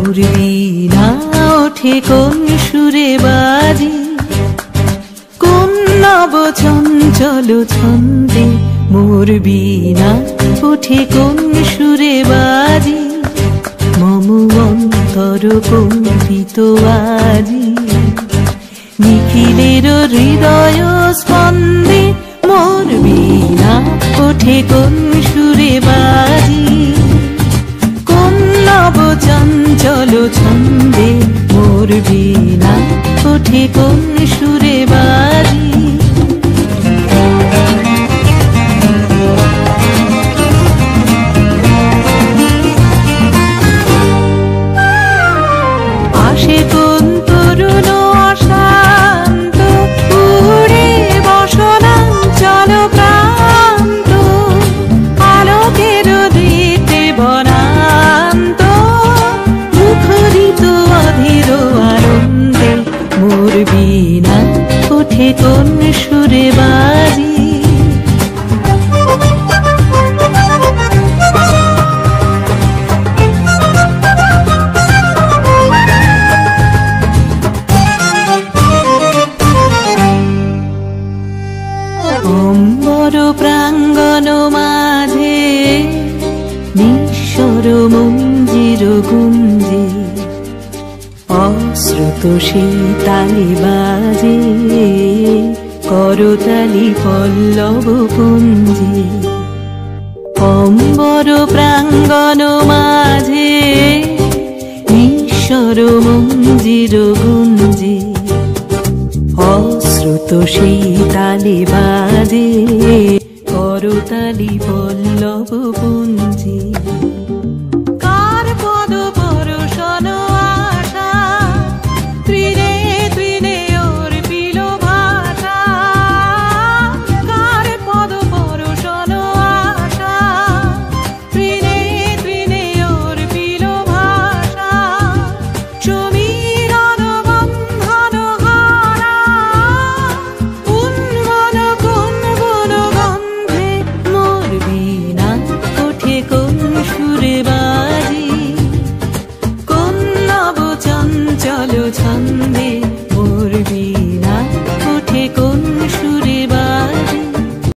মোর বীণা ওঠে কোন সুরে বাজি, কোন নব চঞ্চল ছন্দে মোর বীণা ওঠে কোন সুরে বাজি, মম অন্তর কম্পিত আজি, নিখিলের হৃদয় স্পন্দে মোর বীণা ওঠে কোন সুরে বাজি, কোন নব চঞ্চল ছন্দে মোর বীণা ওঠে কোন সুরে বাজি। আসে কোন তরুণ অশান্ত উড়ে বসনাঞ্চল প্রান্ত, আলোকের দিতে বনান্ত, মুখরিত অধীর আনন্দে মোর বীণা ওঠে কোন সুরে বাজি। অম্বর প্রাঙ্গণ মাঝে নিঃস্বর মঞ্জির গুঞ্জে, অশ্রুত সেই তালি বাজে করতালি পল্লব পুঞ্জে। অম্বর প্রাঙ্গণ মাঝে নিঃস্বর মঞ্জির গুঞ্জে, অশ্রুত সেই তালি বাজে করতালি পল্লব পুঞ্জে।